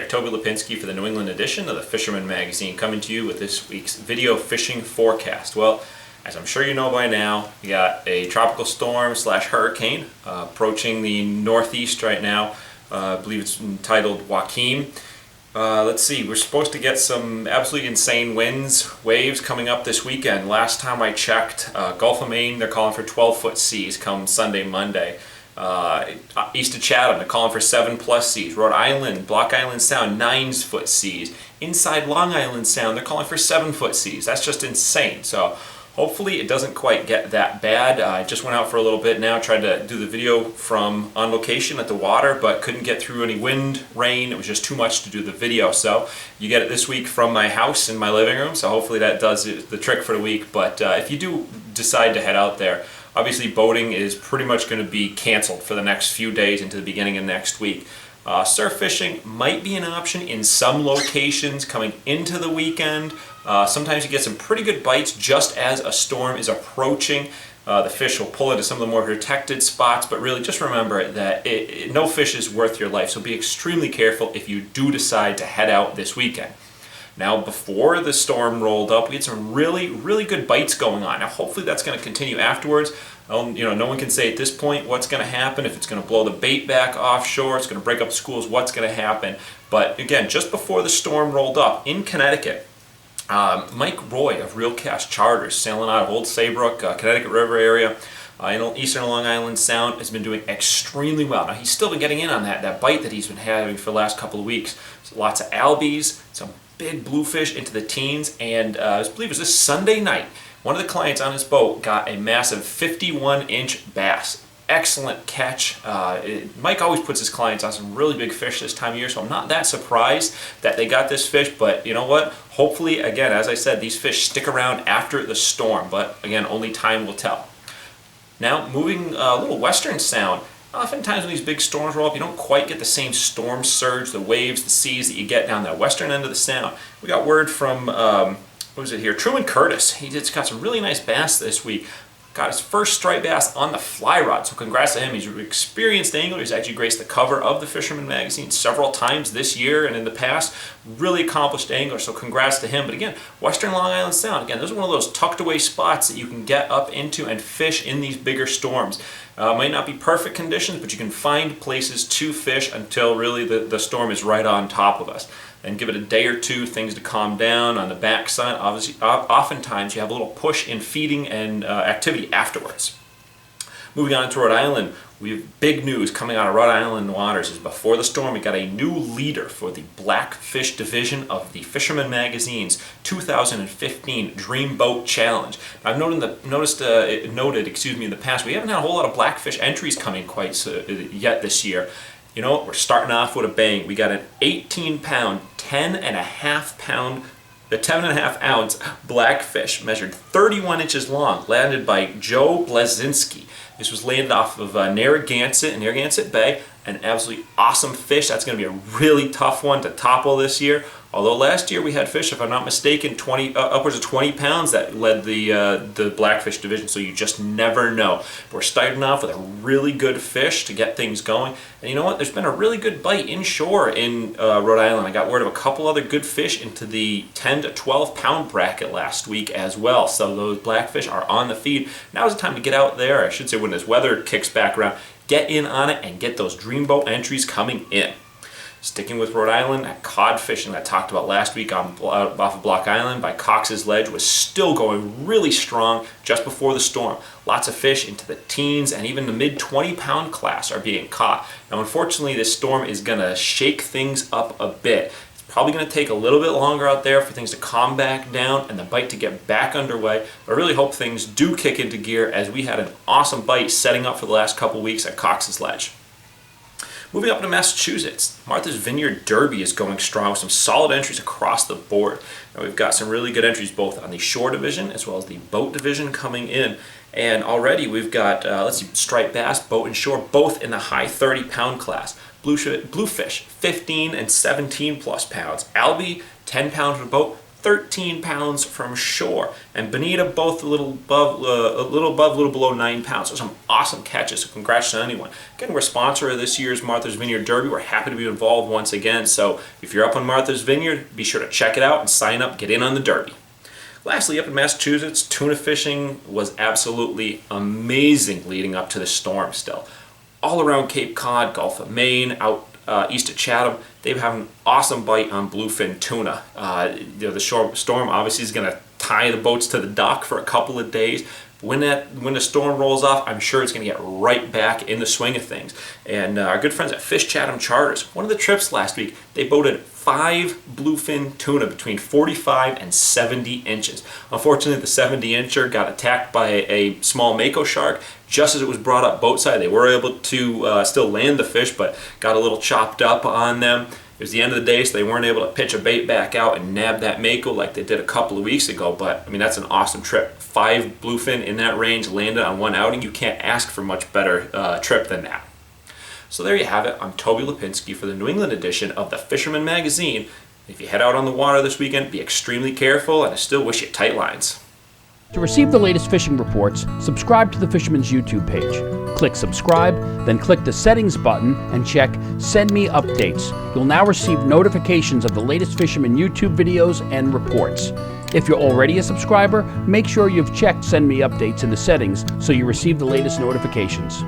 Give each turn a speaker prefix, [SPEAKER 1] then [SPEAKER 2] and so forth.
[SPEAKER 1] there, Toby Lapinski for the New England edition of the Fisherman magazine, coming to you with this week's video fishing forecast. Well, as I'm sure you know by now, we got a tropical storm slash hurricane approaching the northeast right now. I believe it's entitled Joaquin. Let's see, we're supposed to get some absolutely insane winds, waves coming up this weekend. Last time I checked, Gulf of Maine, they're calling for 12-foot seas come Sunday, Monday. East of Chatham, they're calling for 7+ seas. Rhode Island, Block Island Sound, 9-foot seas. Inside Long Island Sound, they're calling for 7-foot seas. That's just insane. So hopefully it doesn't quite get that bad. I just went out for a little bit now, tried to do the video from on location at the water, but couldn't get through any wind, rain. It was just too much to do the video. So you get it this week from my house in my living room. So hopefully that does the trick for the week. But if you do decide to head out there, obviously boating is pretty much going to be canceled for the next few days into the beginning of next week. Surf fishing might be an option in some locations coming into the weekend. Sometimes you get some pretty good bites just as a storm is approaching. The fish will pull into some of the more protected spots, but really just remember that no fish is worth your life, so be extremely careful if you do decide to head out this weekend. Now, before the storm rolled up, we had some really good bites going on. Now, hopefully that's going to continue afterwards. No one can say at this point what's going to happen, if it's going to blow the bait back offshore, it's going to break up schools, what's going to happen. But again, just before the storm rolled up in Connecticut, Mike Roy of Real Cast Charters, sailing out of Old Saybrook, Connecticut River area, in eastern Long Island Sound, has been doing extremely well. Now, he's still been getting in on that bite that he's been having for the last couple of weeks. So lots of albies, some big bluefish into the teens, and I believe it was this Sunday night, one of the clients on his boat got a massive 51-inch bass. Excellent catch. Mike always puts his clients on some really big fish this time of year, so I'm not that surprised that they got this fish, but you know what? Hopefully, again, as I said, these fish stick around after the storm, but again, only time will tell. Now, moving a little western sound, oftentimes when these big storms roll up, you don't quite get the same storm surge, the waves, the seas that you get down that western end of the sound. We got word from, Truman Curtis. He just got some really nice bass this week. Got his first striped bass on the fly rod, so congrats to him. He's an experienced angler. He's actually graced the cover of the Fisherman magazine several times this year and in the past. Really accomplished angler, so congrats to him. But again, Western Long Island Sound, again, those are one of those tucked away spots that you can get up into and fish in these bigger storms. Might not be perfect conditions, but you can find places to fish until really the storm is right on top of us. And give it a day or two, things to calm down on the backside. Obviously, oftentimes you have a little push in feeding and activity afterwards. Moving on to Rhode Island, we have big news coming out of Rhode Island waters. Is before the storm, we got a new leader for the Blackfish division of the Fisherman magazine's 2015 Dream Boat Challenge. Now, I've noted in the past, we haven't had a whole lot of Blackfish entries coming quite yet this year. You know what? We're starting off with a bang. We got an 18-pound, 10.5-ounce blackfish, measured 31 inches long, landed by Joe Blazinski. This was landed off of Narragansett Bay. An absolutely awesome fish. That's going to be a really tough one to topple this year. Although last year we had fish, if I'm not mistaken, upwards of 20 pounds that led the Blackfish division, so you just never know. But we're starting off with a really good fish to get things going. And you know what? There's been a really good bite inshore in Rhode Island. I got word of a couple other good fish into the 10 to 12 pound bracket last week as well. So those Blackfish are on the feed. Now's the time to get out there. I should say when this weather kicks back around, get in on it and get those Dreamboat entries coming in. Sticking with Rhode Island, that cod fishing that I talked about last week off of Block Island by Cox's Ledge was still going really strong just before the storm. Lots of fish into the teens and even the mid 20-pound class are being caught. Now, unfortunately, this storm is going to shake things up a bit. It's probably going to take a little bit longer out there for things to calm back down and the bite to get back underway. But I really hope things do kick into gear, as we had an awesome bite setting up for the last couple weeks at Cox's Ledge. Moving up to Massachusetts, Martha's Vineyard Derby is going strong with some solid entries across the board. Now, we've got some really good entries both on the shore division as well as the boat division coming in. And already we've got, striped bass, boat and shore, both in the high 30-pound class. Bluefish, 15 and 17 plus pounds. Albie, 10 pounds for the boat, 13 pounds from shore, and bonita both a little above, a little below 9 pounds. So some awesome catches. So congrats to anyone. Again, we're a sponsor of this year's Martha's Vineyard Derby. We're happy to be involved once again. So if you're up on Martha's Vineyard, be sure to check it out and sign up. Get in on the Derby. Lastly, up in Massachusetts, tuna fishing was absolutely amazing leading up to the storm still. All around Cape Cod, Gulf of Maine, out east of Chatham, they've had an awesome bite on bluefin tuna. The storm obviously is going to tie the boats to the dock for a couple of days. When the storm rolls off, I'm sure it's going to get right back in the swing of things. And our good friends at Fish Chatham Charters, one of the trips last week, they boated 5 bluefin tuna between 45 and 70 inches. Unfortunately, the 70-incher got attacked by a small mako shark. Just as it was brought up boat side, they were able to still land the fish, but got a little chopped up on them. It was the end of the day, so they weren't able to pitch a bait back out and nab that mako like they did a couple of weeks ago. But I mean, that's an awesome trip. 5 bluefin in that range landed on one outing. You can't ask for much better trip than that. So there you have it. I'm Toby Lapinski for the New England edition of the Fisherman magazine. If you head out on the water this weekend, be extremely careful, and I still wish you tight lines.
[SPEAKER 2] To receive the latest fishing reports, subscribe to the Fisherman's YouTube page. Click subscribe, then click the settings button and check Send Me Updates. You'll now receive notifications of the latest Fisherman YouTube videos and reports. If you're already a subscriber, make sure you've checked Send Me Updates in the settings so you receive the latest notifications.